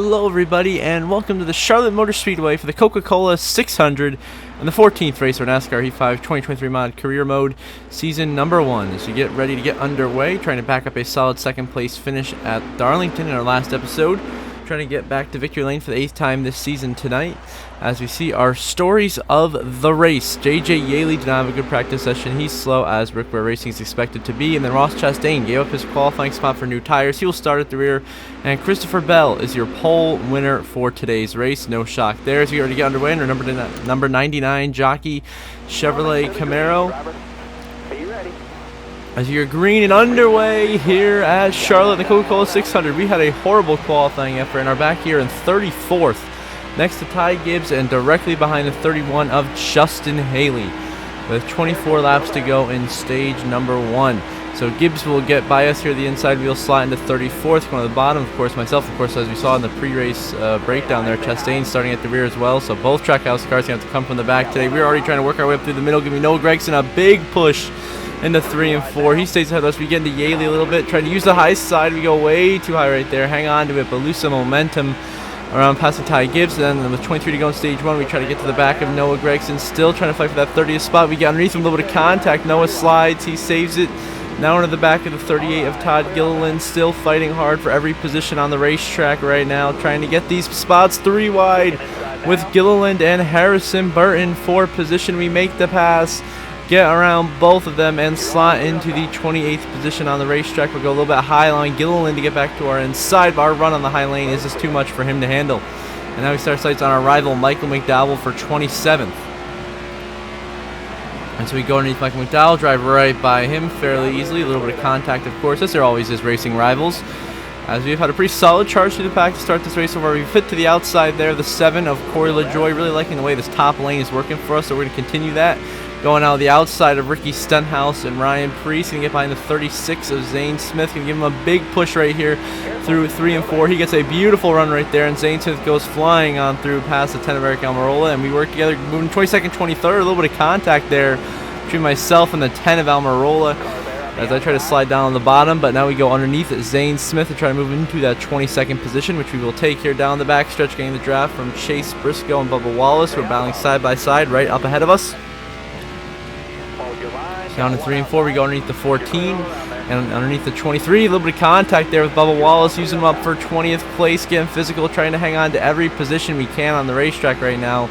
Hello everybody, and welcome to the Charlotte Motor Speedway for the Coca-Cola 600 and the 14th race for NASCAR E5 2023 Mod Career Mode Season number 1. As we get ready to get underway, trying to back up a solid second place finish at Darlington in our last episode. Trying to get back to victory lane for the 8th time this season tonight, as we see our stories of the race. JJ Yaley did not have a good practice session. He's slow, as Rickware Racing is expected to be. And then Ross Chastain gave up his qualifying spot for new tires. He will start at the rear. And Christopher Bell is your pole winner for today's race. No shock there. As we already get underway, and our number 99 jockey Chevrolet Camaro. As you're green and underway here at Charlotte, the Coca-Cola 600. We had a horrible qualifying effort and are back here in 34th, next to Ty Gibbs and directly behind the 31 of Justin Haley, with 24 laps to go in stage number 1. So Gibbs will get by us here, the inside wheel slot into 34th, going to the bottom. Of course, myself, as we saw in the pre-race breakdown there, Chastain starting at the rear as well. So both Trackhouse cars going to have to come from the back today. We're already trying to work our way up through the middle. Give me Noah Gragson a big push into 3 and 4. He stays ahead of us. We get into Yaley a little bit, trying to use the high side. We go way too high right there. Hang on to it, but lose some momentum around passing Ty Gibbs. And then with 23 to go in stage 1, we try to get to the back of Noah Gragson, still trying to fight for that 30th spot. We get underneath him, a little bit of contact. Noah slides. He saves it. Now into the back of the 38 of Todd Gilliland, still fighting hard for every position on the racetrack right now, trying to get these spots 3 wide with Gilliland and Harrison Burton for position. We make the pass, get around both of them, and slot into the 28th position on the racetrack. We'll go a little bit high on Gilliland to get back to our inside. Our run on the high lane is just too much for him to handle. And now we start sights on our rival Michael McDowell for 27th. And so we go underneath Michael McDowell, drive right by him fairly easily. A little bit of contact, of course, as there always is racing rivals. As we've had a pretty solid charge through the pack to start this race so far. We fit to the outside there, the 7 of Corey LaJoie. Really liking the way this top lane is working for us, so we're going to continue that. Going out the outside of Ricky Stenhouse and Ryan Priest. Going to get behind the 36 of Zane Smith. Going to give him a big push right here through 3 and 4. He gets a beautiful run right there, and Zane Smith goes flying on through past the 10 of Eric Almirola. And we work together, moving 22nd, 23rd. A little bit of contact there between myself and the 10 of Almirola as I try to slide down on the bottom. But now we go underneath Zane Smith to try to move into that 22nd position, which we will take here down the back stretch, getting the draft from Chase Briscoe and Bubba Wallace, who are battling side by side right up ahead of us. Down to 3 and 4, we go underneath the 14 and underneath the 23. A little bit of contact there with Bubba Wallace, using him up for 20th place, getting physical, trying to hang on to every position we can on the racetrack right now,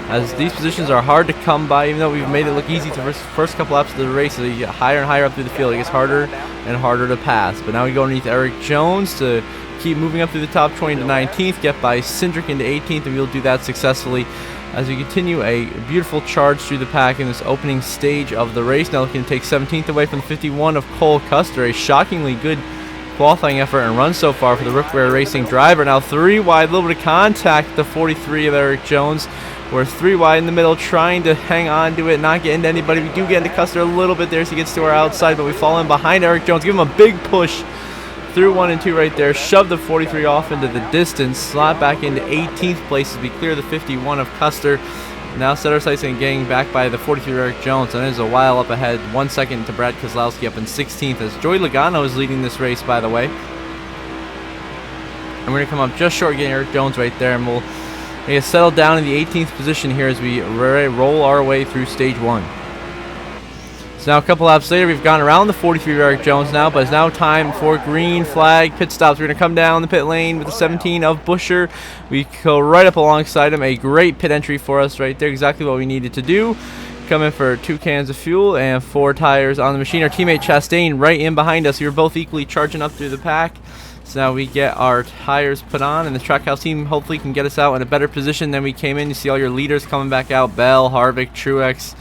as these positions are hard to come by. Even though we've made it look easy to the first couple laps of the race, as you get higher and higher up through the field, it gets harder and harder to pass. But now we go underneath Eric Jones to keep moving up through the top 20 to 19th, get by Cindric into 18th, and we'll do that successfully as we continue a beautiful charge through the pack in this opening stage of the race. Now looking to take 17th away from the 51 of Cole Custer. A shockingly good qualifying effort and run so far for the Rickware Racing driver. Now 3 wide, a little bit of contact, the 43 of Eric Jones. We're 3 wide in the middle, trying to hang on to it, not get into anybody. We do get into Custer a little bit there as he gets to our outside, but we fall in behind Eric Jones. Give him a big push through 1 and 2 right there, shove the 43 off into the distance, slot back into 18th place as we clear the 51 of Custer. Now set our sights on getting back by the 43 Eric Jones, and it is a while up ahead. 1 second to Brad Kozlowski up in 16th, as Joey Logano is leading this race, by the way. And we're going to come up just short getting Eric Jones right there, and we'll get settled down in the 18th position here as we roll our way through stage 1. So now a couple laps later, we've gone around the 43 of Eric Jones now, but it's now time for green flag pit stops. We're going to come down the pit lane with the 17 of Busher. We go right up alongside him. A great pit entry for us right there, exactly what we needed to do. Come in for 2 cans of fuel and 4 tires on the machine. Our teammate Chastain right in behind us. We were both equally charging up through the pack. So now we get our tires put on, and the Trackhouse team hopefully can get us out in a better position than we came in. You see all your leaders coming back out, Bell, Harvick, Truex.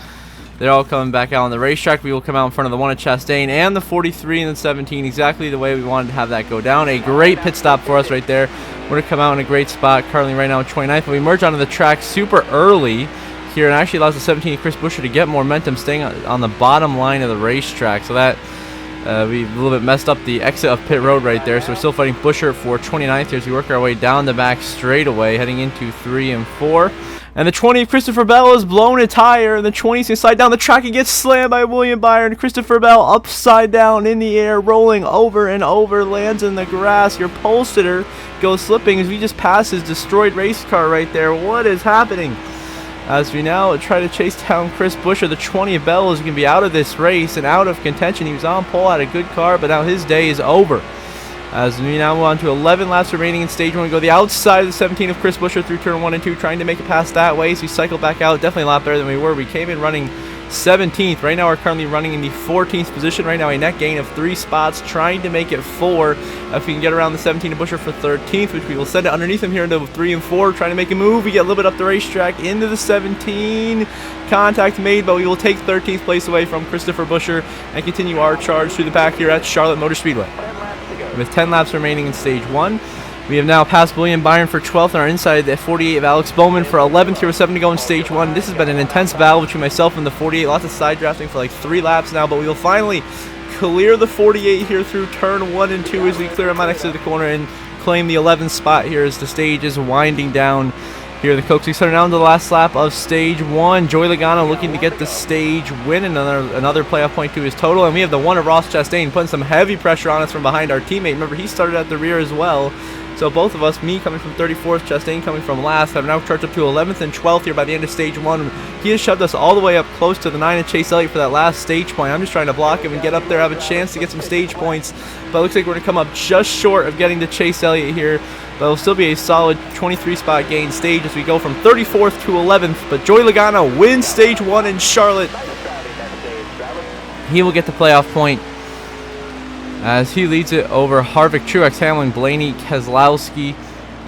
They're all coming back out on the racetrack. We will come out in front of the 1 of Chastain and the 43 and the 17, exactly the way we wanted to have that go down. A great pit stop for us right there. We're going to come out in a great spot, currently right now in 29th, but we merge onto the track super early here, and actually allows the 17 Chris Buescher to get momentum, staying on the bottom line of the racetrack. So that We a little bit messed up the exit of pit road right there, so we're still fighting Buescher for 29th here as we work our way down the back straightaway, heading into 3 and 4. And the 20 of Christopher Bell is blown a tire, and the 20 is going to slide down the track and gets slammed by William Byron. Christopher Bell upside down in the air, rolling over and over, lands in the grass. Your pole sitter goes slipping as we just pass his destroyed race car right there. What is happening? As we now try to chase down Chris Buescher, the 20 of Bell is going to be out of this race and out of contention. He was on pole, had a good car, but now his day is over. As we now move on to 11 laps remaining in stage 1, we go the outside of the 17 of Chris Buescher through turn 1 and 2, trying to make it past that way. So we cycle back out, definitely a lot better than we were. We came in running 17th. Right now we're currently running in the 14th position. Right now a net gain of 3 spots, trying to make it 4 if we can get around the 17 of Buescher for 13th, which we will send it underneath him here into 3 and 4, trying to make a move. We get a little bit up the racetrack into the 17. Contact made, but we will take 13th place away from Christopher Buescher and continue our charge through the pack here at Charlotte Motor Speedway. With 10 laps remaining in stage 1. We have now passed William Byron for 12th and are inside the 48 of Alex Bowman for 11th here with 7 to go in stage 1. This has been an intense battle between myself and the 48. Lots of side drafting for like 3 laps now, but we will finally clear the 48 here through turn 1 and 2 as we clear him out next to the corner and claim the 11th spot here as the stage is winding down here. The Coke 600 down to the last lap of stage 1. Joey Logano looking to get the stage win and another playoff point to his total. And we have the 1 of Ross Chastain putting some heavy pressure on us from behind our teammate. Remember, he started at the rear as well. So both of us, me coming from 34th, Chastain coming from last, have now charged up to 11th and 12th here by the end of stage 1. He has shoved us all the way up close to the 9 of Chase Elliott for that last stage point. I'm just trying to block him and get up there, have a chance to get some stage points. But it looks like we're going to come up just short of getting to Chase Elliott here. But it'll still be a solid 23 spot gain stage as we go from 34th to 11th. But Joey Logano wins stage 1 in Charlotte. He will get the playoff point as he leads it over Harvick, Truex, Hamlin, Blaney, Keselowski,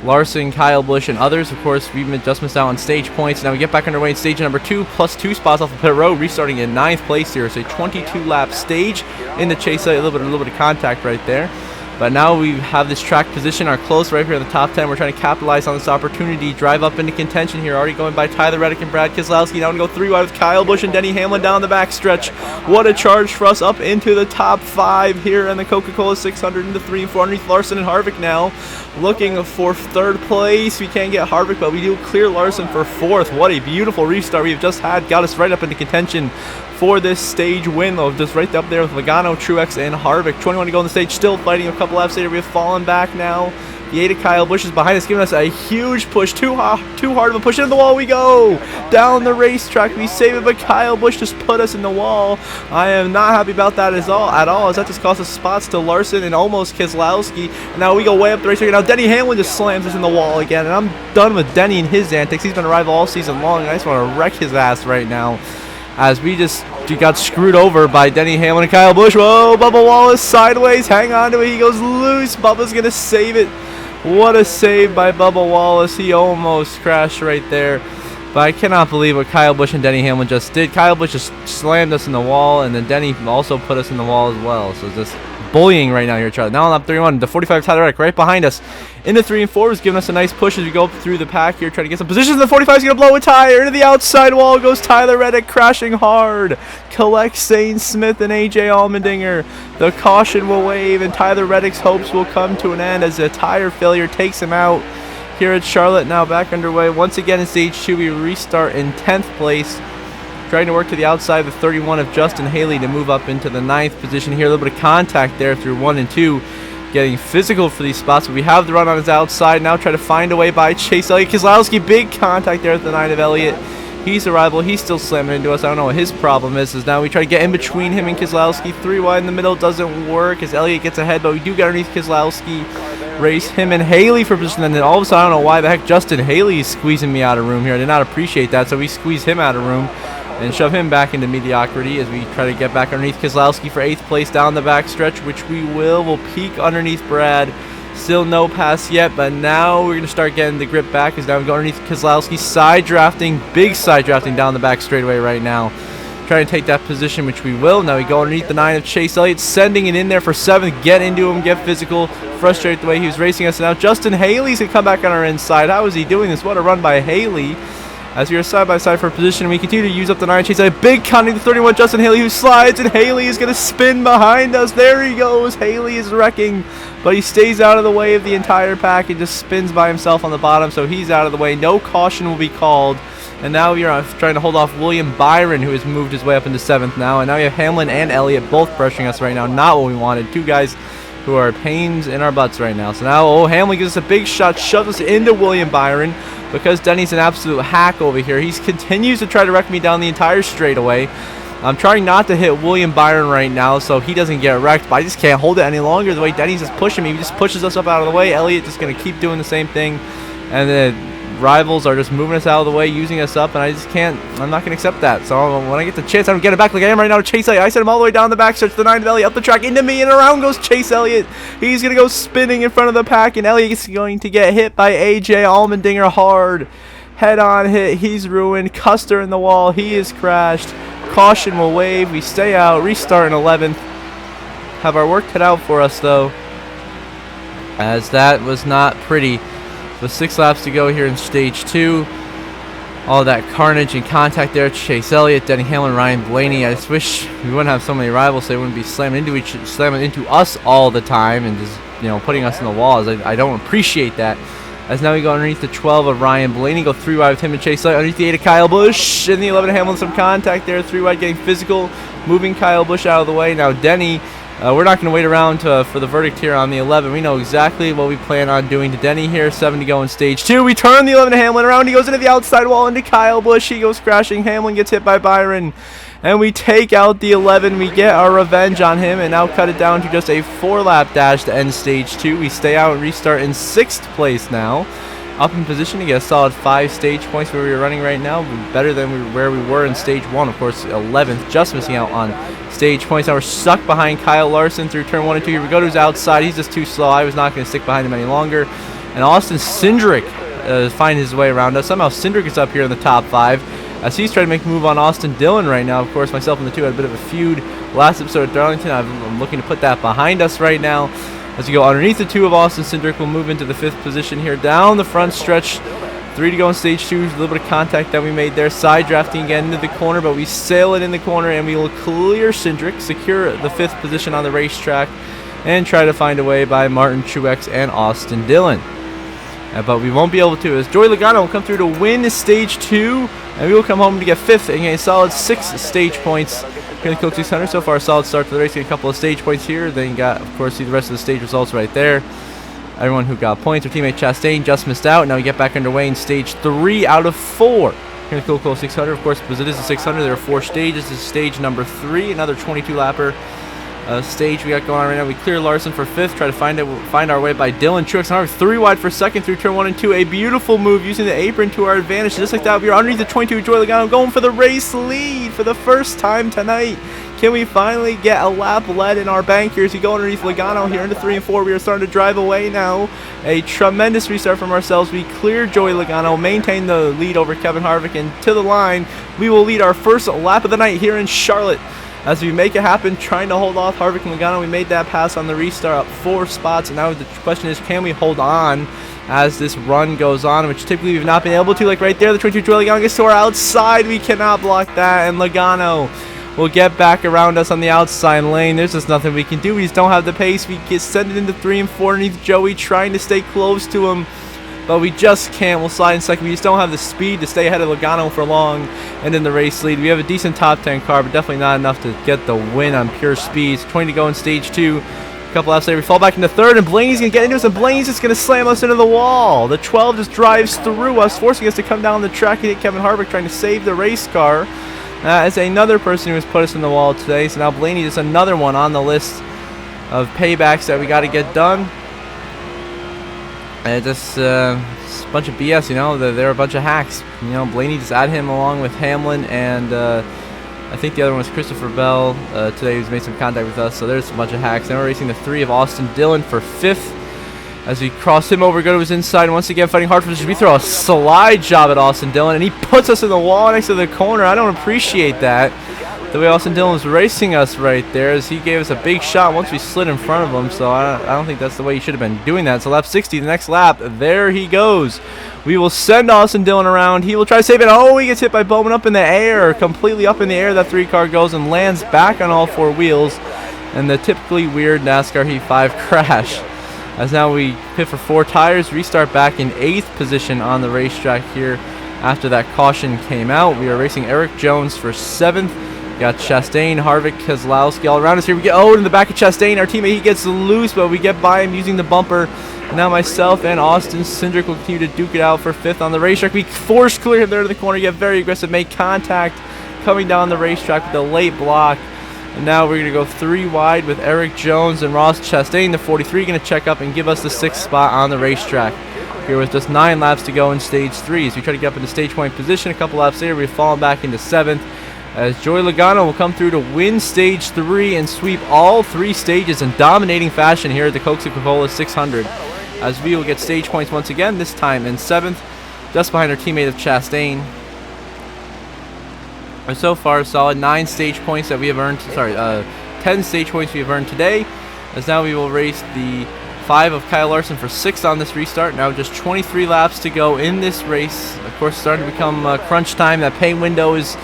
Larson, Kyle Busch, and others. Of course, we've just missed out on stage points. Now we get back underway in stage number 2, plus 2 spots off the pit road, restarting in 9th place here. It's a 22-lap stage in the Chase Elliott. A little bit of contact right there. But now we have this track position, our close right here in the top 10. We're trying to capitalize on this opportunity, drive up into contention here. Already going by Tyler Reddick and Brad Keselowski. Now we go 3 wide with Kyle Busch and Denny Hamlin down the back stretch. What a charge for us up into the top 5 here in the Coca-Cola 600 into 3 and 4 underneath Larson and Harvick now. Looking for 3rd place. We can't get Harvick, but we do clear Larson for 4th. What a beautiful restart we've just had. Got us right up into contention for this stage win, though. Just right up there with Logano, Truex, and Harvick. 21 to go on the stage, still fighting. A couple laps later, we have fallen back now. The 8 of Kyle Busch is behind us, giving us a huge push. Too hard of a push. Into the wall we go. Down the racetrack, we save it, but Kyle Busch just put us in the wall. I am not happy about that at all, as that just cost us spots to Larson and almost Keselowski. And now we go way up the racetrack. Now Denny Hamlin just slams us in the wall again, and I'm done with Denny and his antics. He's been a rival all season long, and I just want to wreck his ass right now, as we got screwed over by Denny Hamlin and Kyle Busch. Whoa, Bubba Wallace sideways. Hang on to it. He goes loose. Bubba's going to save it. What a save by Bubba Wallace. He almost crashed right there. But I cannot believe what Kyle Busch and Denny Hamlin just did. Kyle Busch just slammed us in the wall, and then Denny also put us in the wall as well. So just bullying right now here, Charlie. Now on lap 31, the 45 Tyler Reddick right behind us. Into 3 and 4 is giving us a nice push as we go up through the pack here, trying to get some positions. The 45 is going to blow a tire. Into the outside wall goes Tyler Reddick, crashing hard. Collects Zane Smith and AJ Allmendinger. The caution will wave, and Tyler Reddick's hopes will come to an end as a tire failure takes him out. Here at Charlotte, now back underway. Once again in stage 2, we restart in 10th place. Trying to work to the outside of the 31 of Justin Haley to move up into the 9th position here. A little bit of contact there through 1 and 2. Getting physical for these spots, but we have the run on his outside. Now try to find a way by Chase Elliott. Keselowski, big contact there at the 9 of Elliott. He's a rival. He's still slamming into us. I don't know what his problem is. Now we try to get in between him and Keselowski. 3 wide in the middle doesn't work as Elliott gets ahead, but we do get underneath Keselowski. Race him and Haley for position, and then all of a sudden, I don't know why the heck Justin Haley is squeezing me out of room here. I did not appreciate that, so we squeeze him out of room and shove him back into mediocrity as we try to get back underneath Keselowski for 8th place down the back stretch, which we will. We'll peak underneath Brad. Still no pass yet, but now we're going to start getting the grip back as now we go underneath Keselowski. Side drafting, big side drafting down the back straightaway right now. Trying to take that position, which we will. Now we go underneath the 9 of Chase Elliott, sending it in there for 7th. Get into him, get physical. Frustrated the way he was racing us. And now Justin Haley's going to come back on our inside. How is he doing this? What a run by Haley. as we are side by side for position. We continue to use up the 9 chase. A big counting to 31 Justin Haley, who slides, and Haley is going to spin behind us. There he goes. Haley is wrecking, but he stays out of the way of the entire pack and just spins by himself on the bottom, so he's out of the way. No caution will be called. And now we are trying to hold off William Byron, who has moved his way up into 7th now. And now we have Hamlin and Elliott both pressuring us right now. Not what we wanted. Two guys who are pains in our butts right now. So now, Hamlin gives us a big shot, shoves us into William Byron, because Denny's an absolute hack over here. He continues to try to wreck me down the entire straightaway. I'm trying not to hit William Byron right now so he doesn't get wrecked, but I just can't hold it any longer. The way Denny's just pushing me, he just pushes us up out of the way. Elliott just going to keep doing the same thing. And then rivals are just moving us out of the way, using us up, and I just can't. I'm not going to accept that. So when I get the chance, I don't get it back like I am right now to Chase Elliott. I sent him all the way down the backstretch, the 9 of Elliott, up the track, into me, and around goes Chase Elliott. He's going to go spinning in front of the pack, and Elliott is going to get hit by AJ Allmendinger hard. Head-on hit. He's ruined. Custer in the wall. He is crashed. Caution will wave. We stay out. Restart in 11th. Have our work cut out for us, though, as that was not pretty. With 6 laps to go here in stage 2. All that carnage and contact there. Chase Elliott, Denny Hamlin, Ryan Blaney. I just wish we wouldn't have so many rivals, so they wouldn't be slamming into us all the time and just, you know, putting us in the walls. I don't appreciate that. As now we go underneath the 12 of Ryan Blaney, go 3 wide with him and Chase Elliott. Underneath the 8 of Kyle Busch. In the 11 of Hamlin, some contact there. 3 wide, getting physical, moving Kyle Busch out of the way. Now Denny. We're not going to wait around for the verdict here on the 11. We know exactly what we plan on doing to Denny here. 7 to go in stage 2. We turn the 11 to Hamlin around. He goes into the outside wall into Kyle Busch. He goes crashing. Hamlin gets hit by Byron. And we take out the 11. We get our revenge on him and now cut it down to just a 4-lap dash to end stage 2. We stay out and restart in 6th place now. Up in position to get a solid 5 stage points where we are running right now. Better than where we were in stage 1. Of course, 11th, just missing out on stage points. Now we're stuck behind Kyle Larson through turn 1 and 2. Here we go to his outside. He's just too slow. I was not going to stick behind him any longer. And Austin Cindric finds his way around us. Somehow Cindric is up here in the top 5 as he's trying to make a move on Austin Dillon right now. Of course, myself and the 2 had a bit of a feud last episode of Darlington. I'm looking to put that behind us right now. As we go underneath the 2 of Austin Cindric, we'll move into the 5th position here. Down the front stretch, 3 to go in stage 2. A little bit of contact that we made there. Side drafting again into the corner, but we sail it in the corner, and we will clear Cindric, secure the 5th position on the racetrack, and try to find a way by Martin Truex and Austin Dillon. But we won't be able to, as Joey Logano will come through to win stage 2, and we will come home to get 5th and get a solid 6 stage points here in the Coke 600. So far, a solid start to the race. Get a couple of stage points here. Then you got, of course, see the rest of the stage results right there. Everyone who got points. Our teammate Chastain just missed out. Now we get back underway in stage 3 out of 4 here in the Coca-Cola 600. Of course, because it is a 600, there are 4 stages. This is stage number 3, another 22-lapper stage we got going on right now. We clear Larson for 5th, try to find our way by Dylan Truex. Now we're 3 wide for 2nd through turn 1 and 2. A beautiful move using the apron to our advantage. Just like that, we are underneath the 22. Joey Logano going for the race lead for the first time tonight. Can we finally get a lap led in our bank here as we go underneath Logano here into 3 and 4. We are starting to drive away now. A tremendous restart from ourselves. We clear Joey Logano, maintain the lead over Kevin Harvick, and to the line, we will lead our first lap of the night here in Charlotte. As we make it happen, trying to hold off Harvick and Logano. We made that pass on the restart, up 4 spots, and now the question is, can we hold on as this run goes on, which typically we've not been able to. Like right there, the 22 Joey Logano gets to our outside. We cannot block that, and Logano will get back around us on the outside lane. There's just nothing we can do. We just don't have the pace. We get send it into 3 and 4 underneath Joey, trying to stay close to him, but we just can't. We'll slide in second. We just don't have the speed to stay ahead of Logano for long and in the race lead. We have a decent top 10 car, but definitely not enough to get the win on pure speed. It's 20 to go in stage 2. A couple laps later, we fall back into 3rd, and Blaney's going to get into us, and Blaney's just going to slam us into the wall. The 12 just drives through us, forcing us to come down the track and hit Kevin Harvick, trying to save the race car. As another person who has put us in the wall today. So now Blaney is another one on the list of paybacks that we got to get done. And it's a bunch of BS, you know. They're a bunch of hacks. You know, Blaney just added him along with Hamlin, and I think the other one was Christopher Bell today, who's made some contact with us. So there's a bunch of hacks. Now we're racing the 3 of Austin Dillon for 5th. As we cross him over, go to his inside, and once again fighting hard for position. We throw a slide job at Austin Dillon, and he puts us in the wall next to the corner. I don't appreciate that. the way Austin Dillon was racing us right there, as he gave us a big shot once we slid in front of him. So I don't think that's the way he should have been doing that. So lap 60, the next lap, there he goes. We will send Austin Dillon around. He will try to save it. Oh, he gets hit by Bowman up in the air, completely up in the air. That 3 car goes and lands back on all 4 wheels. And the typically weird NASCAR Heat 5 crash. As now we pit for 4 tires, restart back in 8th position on the racetrack here after that caution came out. We are racing Eric Jones for 7th. We got Chastain, Harvick, Keselowski all around us here. We get in the back of Chastain. Our teammate, he gets loose, but we get by him using the bumper. And now myself and Austin Cindric will continue to duke it out for 5th on the racetrack. We force clear him there to the corner, get very aggressive, make contact coming down the racetrack with a late block. And now we're going to go 3 wide with Eric Jones and Ross Chastain. The 43 going to check up and give us the 6th spot on the racetrack. Here with just 9 laps to go in stage 3. As we try to get up into stage point position, a couple laps later, we've fallen back into 7th. As Joey Logano will come through to win stage 3 and sweep all 3 stages in dominating fashion here at the Coca-Cola 600. As we will get stage points once again, this time in 7th, just behind our teammate of Chastain. And so far, solid 9 stage points that we have earned. 10 stage points we have earned today. As now we will race the 5 of Kyle Larson for 6th on this restart. Now just 23 laps to go in this race. Of course, starting to become crunch time. That pay window is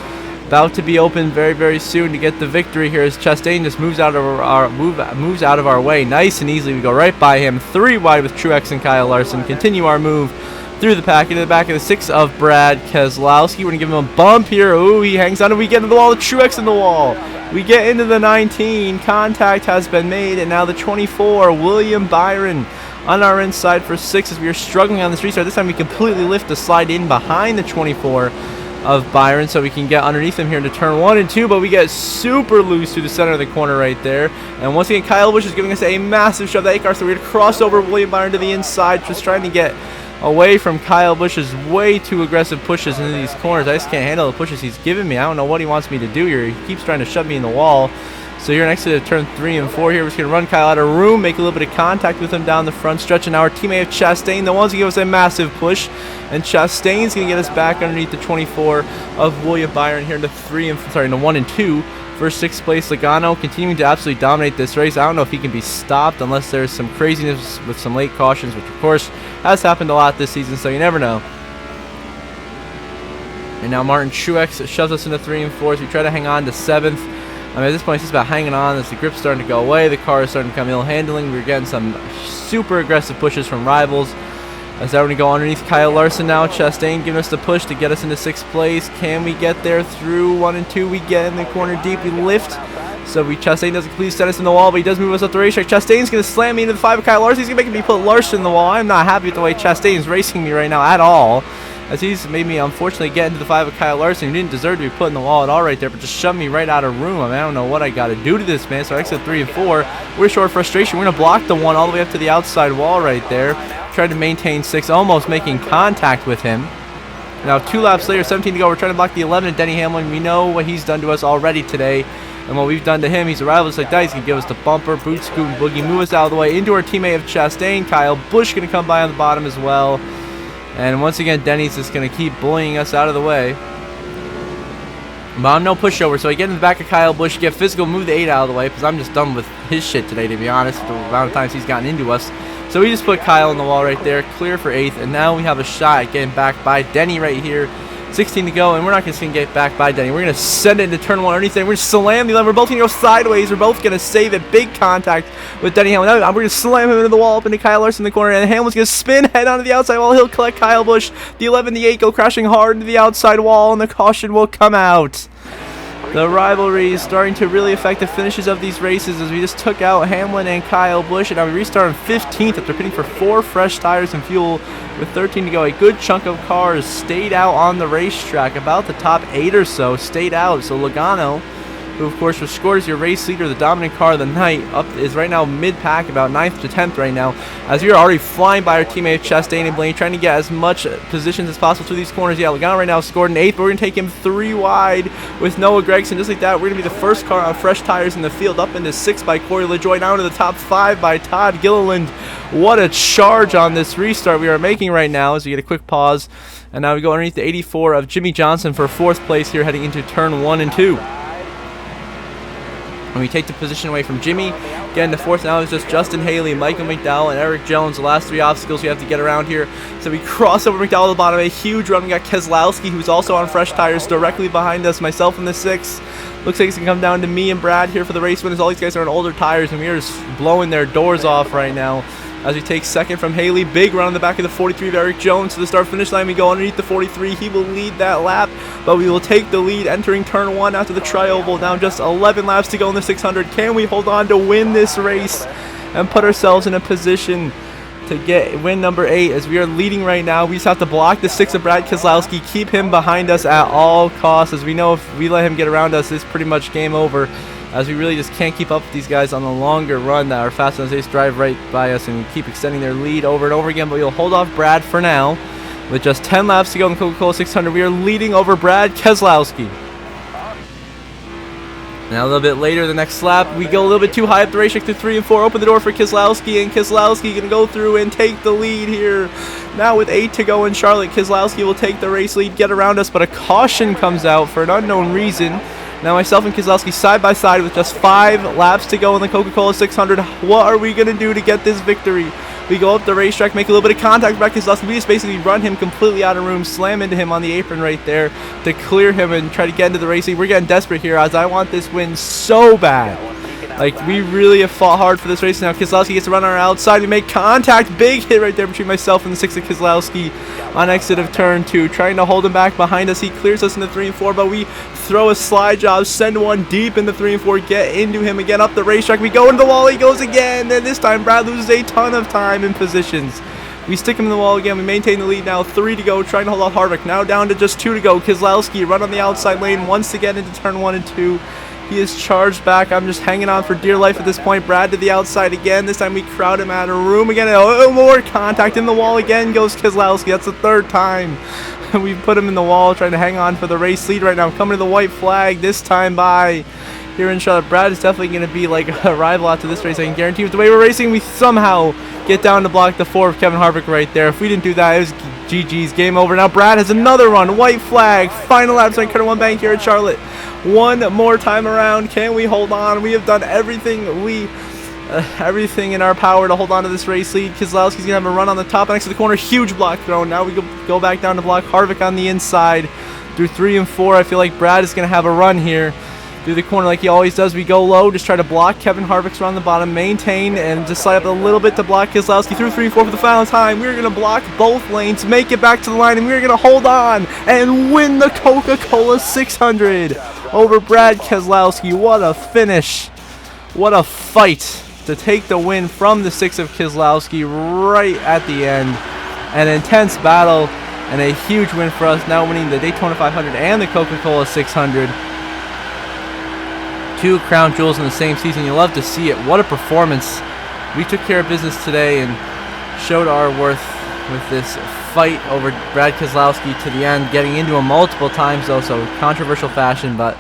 about to be open very, very soon to get the victory here. As Chastain just moves out of our way nice and easily. We go right by him, 3 wide with Truex and Kyle Larson. Continue our move through the pack into the back of the 6 of Brad Keselowski. We're going to give him a bump here. Ooh, he hangs on and we get into the wall. The Truex in the wall. We get into the 19. Contact has been made. And now the 24, William Byron on our inside for 6 as we are struggling on this restart. This time we completely lift the slide in behind the 24 of Byron so we can get underneath him here into turn 1 and 2, but we get super loose through the center of the corner right there. And once again, Kyle Busch is giving us a massive shove. That 8 car, so we're going to cross over William Byron to the inside, just trying to get away from Kyle Busch's way too aggressive pushes into these corners. I just can't handle the pushes he's giving me. I don't know what he wants me to do here. He keeps trying to shove me in the wall. So here next to turn 3 and 4 here, we're just going to run Kyle out of room, make a little bit of contact with him down the front stretch. And now our teammate of Chastain, the ones who give us a massive push. And Chastain's going to get us back underneath the 24 of William Byron here into 1 and 2. For 6th place, Logano continuing to absolutely dominate this race. I don't know if he can be stopped unless there's some craziness with some late cautions, which of course has happened a lot this season, so you never know. And now Martin Truex shoves us into 3 and 4 as we try to hang on to 7th. I mean, at this point, it's just about hanging on as the grip's starting to go away. The car is starting to become ill-handling. We're getting some super aggressive pushes from rivals. As now we're going to go underneath Kyle Larson now. Chastain giving us the push to get us into 6th place. Can we get there through 1 and 2? We get in the corner deep. We lift. So Chastain doesn't completely set us in the wall, but he does move us up the racetrack. Chastain's going to slam me into the 5 of Kyle Larson. He's going to make me put Larson in the wall. I'm not happy with the way Chastain's racing me right now at all, as he's made me unfortunately get into the 5 of Kyle Larson. He didn't deserve to be put in the wall at all right there, but just shoved me right out of room. I mean, I don't know what I got to do to this man. So exit 3 and 4. We're short of frustration. We're going to block the 1 all the way up to the outside wall right there. Try to maintain 6, almost making contact with him. Now 2 laps later, 17 to go. We're trying to block the 11 of Denny Hamlin. We know what he's done to us already today. And what we've done to him, he's a rival just like that. He's going to give us the bumper, boot, scoot, and boogie, move us out of the way into our teammate of Chastain. Kyle Busch going to come by on the bottom as well. And once again, Denny's just going to keep bullying us out of the way. But I'm no pushover, so I get in the back of Kyle Busch, get physical, move the 8 out of the way, because I'm just done with his shit today, to be honest, with the amount of times he's gotten into us. So we just put Kyle on the wall right there, clear for 8th, and now we have a shot at getting back by Denny right here. 16 to go, and we're not just going to get back by Denny. We're going to send it into turn 1 underneath there. We're going to slam the 11. We're both going to go sideways. We're both going to save it. Big contact with Denny Hamlin. We're going to slam him into the wall up into Kyle Larson in the corner, and Hamlin's going to spin head onto the outside wall. He'll collect Kyle Busch. The 11, the 8 go crashing hard into the outside wall, and the caution will come out. The rivalry is starting to really affect the finishes of these races as we just took out Hamlin and Kyle Busch, and now we restart on 15th after pitting for 4 fresh tires and fuel with 13 to go. A good chunk of cars stayed out on the racetrack. About the top 8 or so stayed out. So Logano, who of course was scored as your race leader, the dominant car of the night, is right now mid-pack, about 9th to 10th right now, as we are already flying by our teammate Chastain and Blaney, trying to get as much positions as possible through these corners. Yeah, Logano right now scored an 8th, but we're going to take him 3 wide with Noah Gragson. Just like that, we're going to be the first car on fresh tires in the field, up into 6 by Corey LaJoie, down to the top 5 by Todd Gilliland. What a charge on this restart we are making right now as we get a quick pause. And now we go underneath the 84 of Jimmy Johnson for 4th place here, heading into turn 1 and 2. And we take the position away from Jimmy. Again, the fourth now is just Justin Haley, Michael McDowell, and Eric Jones. The last three obstacles we have to get around here. So we cross over McDowell at the bottom. A huge run. We got Keselowski, who's also on fresh tires, directly behind us. Myself in the 6. Looks like it's going to come down to me and Brad here for the race winners. All these guys are on older tires, and we are just blowing their doors off right now. As we take second from Haley. Big run on the back of the 43 of Eric Jones to the start finish line. We go underneath the 43. He will lead that lap, but we will take the lead entering turn 1 after the tri-oval. Down just 11 laps to go in the 600. Can we hold on to win this race and put ourselves in a position to get win number 8, as we are leading right now? We just have to block the 6 of Brad Keselowski, keep him behind us at all costs, as we know if we let him get around us, it's pretty much game over, as we really just can't keep up with these guys on the longer run that are fast and safe drive right by us and keep extending their lead over and over again. But we'll hold off Brad for now. With just 10 laps to go in the Coca-Cola 600, we are leading over Brad Keselowski. Now a little bit later, the next lap, we go a little bit too high up the racetrack through 3 and 4. Open the door for Keselowski, and Keselowski going to go through and take the lead here. Now with 8 to go in Charlotte, Keselowski will take the race lead, get around us, but a caution comes out for an unknown reason. Now myself and Keselowski side by side with just 5 laps to go in the Coca-Cola 600. What are we going to do to get this victory? We go up the racetrack, make a little bit of contact with Brad Keselowski. We just basically run him completely out of room, slam into him on the apron right there to clear him and try to get into the race lead. We're getting desperate here, as I want this win so bad. Like, we really have fought hard for this race now. Keselowski gets to run on our outside. We make contact. Big hit right there between myself and the 6 of Keselowski on exit of turn 2. Trying to hold him back behind us. He clears us in the 3 and 4, but we throw a slide job, send one deep in the 3 and 4, get into him again up the racetrack. We go into the wall. He goes again. And this time, Brad loses a ton of time in positions. We stick him in the wall again. We maintain the lead now. 3 to go. Trying to hold off Harvick. Now down to just 2 to go. Keselowski run on the outside lane once again into turn 1 and 2. He is charged back. I'm just hanging on for dear life at this point. Brad to the outside again. This time we crowd him out of room again. Oh, more contact in the wall again goes Keselowski. That's the 3rd time we put him in the wall, trying to hang on for the race lead right now. Coming to the white flag this time by here in Charlotte. Brad is definitely going to be like a rival after this race, I can guarantee. With the way we're racing, we somehow get down to block the 4 of Kevin Harvick right there. If we didn't do that, it was GG's, game over. Now Brad has another run. White flag. Final lap on Curtin 1 Bank here at Charlotte. One more time around. Can we hold on? We have done everything everything in our power to hold on to this race lead. Keselowski's going to have a run on the top next to the corner. Huge block thrown. Now we go back down to block Harvick on the inside. Through 3 and 4, I feel like Brad is going to have a run here. Through the corner like he always does. We go low, just try to block Kevin Harvick's run on the bottom, maintain, and just slide up a little bit to block Keselowski. Through 3 and 4 for the final time. We're going to block both lanes, make it back to the line, and we're going to hold on and win the Coca-Cola 600 over Brad Keselowski. What a finish. What a fight to take the win from the 6 of Keselowski right at the end. An intense battle and a huge win for us, now winning the Daytona 500 and the Coca-Cola 600. 2 crown jewels in the same season. You love to see it. What a performance. We took care of business today and showed our worth with this fight over Brad Keselowski to the end, getting into him multiple times though, so controversial fashion, but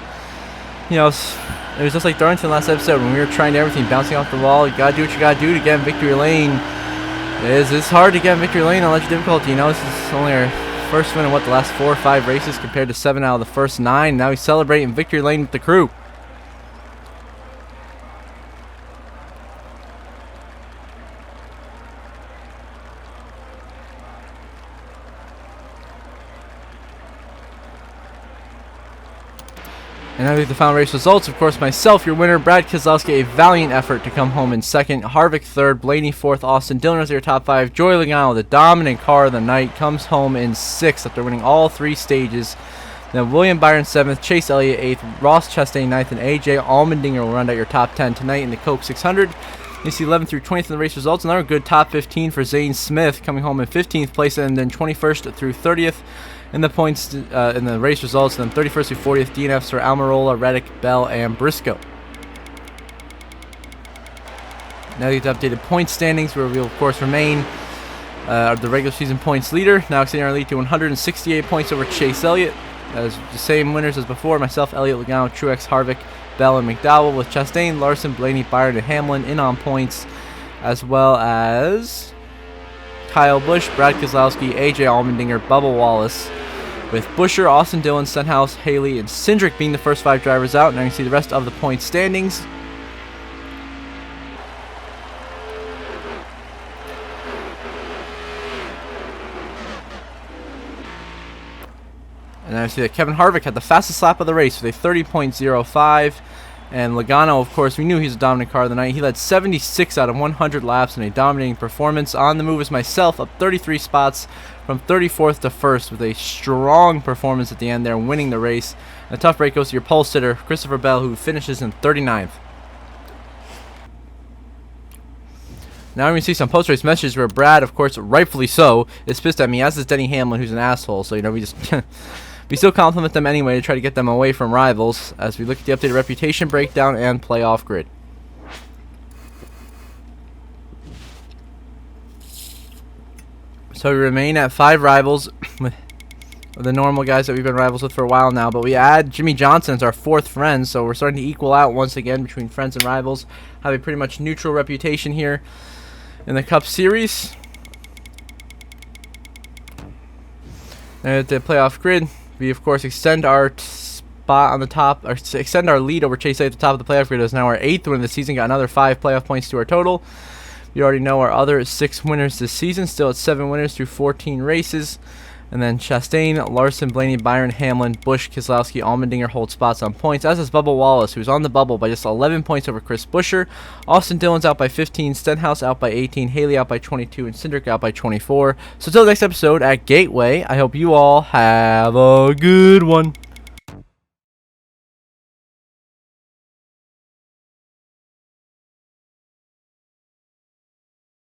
you know, it was just like Darlington last episode when we were trying everything, bouncing off the wall. You gotta do what you gotta do to get in victory lane. It's hard to get in victory lane on Legend difficulty. You know, this is only our first win in the last 4 or 5 races compared to 7 out of the first 9. Now we celebrate in victory lane with the crew. And now we have the final race results. Of course, myself, your winner, Brad Keselowski, a valiant effort to come home in 2nd. Harvick 3rd, Blaney 4th, Austin Dillon is your top 5. Joey Logano, the dominant car of the night, comes home in 6th after winning all 3 stages. Then William Byron 7th, Chase Elliott 8th, Ross Chastain 9th, and AJ Allmendinger will round out your top 10 tonight in the Coke 600. You see 11th through 20th in the race results. Another good top 15 for Zane Smith, coming home in 15th place, and then 21st through 30th. In the points, in the race results, and then 31st through 40th, DNFs for Almirola, Reddick, Bell, and Briscoe. Now you get the updated point standings, where we will, of course, remain the regular season points leader. Now extending our lead to 168 points over Chase Elliott. As the same winners as before, myself, Elliott, Logano, Truex, Harvick, Bell, and McDowell, with Chastain, Larson, Blaney, Byron, and Hamlin in on points, as well as Kyle Busch, Brad Keselowski, AJ Allmendinger, Bubba Wallace, with Buescher, Austin Dillon, Stenhouse, Haley, and Cindric being the first 5 drivers out. Now you can see the rest of the point standings. And I see that Kevin Harvick had the fastest lap of the race with a 30.05. And Logano, of course, we knew he was a dominant car of the night. He led 76 out of 100 laps in a dominating performance. On the move was myself, up 33 spots from 34th to 1st with a strong performance at the end there, winning the race. And a tough break goes to your pole sitter, Christopher Bell, who finishes in 39th. Now we're going to see some post-race messages where Brad, of course, rightfully so, is pissed at me, as is Denny Hamlin, who's an asshole. So, we just... we still compliment them anyway to try to get them away from rivals as we look at the updated reputation breakdown and playoff grid. So we remain at 5 rivals with the normal guys that we've been rivals with for a while now, but we add Jimmy Johnson as our 4th friend, so we're starting to equal out once again between friends and rivals. Have a pretty much neutral reputation here in the Cup Series. And at the playoff grid, we of course extend our spot on the top, or extend our lead over Chase Elliott at the top of the playoff grid. Is now our 8th win of the season, got another 5 playoff points to our total. You already know our other 6 winners this season, still at 7 winners through 14 races. And then Chastain, Larson, Blaney, Byron, Hamlin, Busch, Keselowski, Allmendinger hold spots on points, as is Bubba Wallace, who's on the bubble by just 11 points over Chris Buescher. Austin Dillon's out by 15, Stenhouse out by 18, Haley out by 22, and Cindric out by 24. So until the next episode at Gateway, I hope you all have a good one.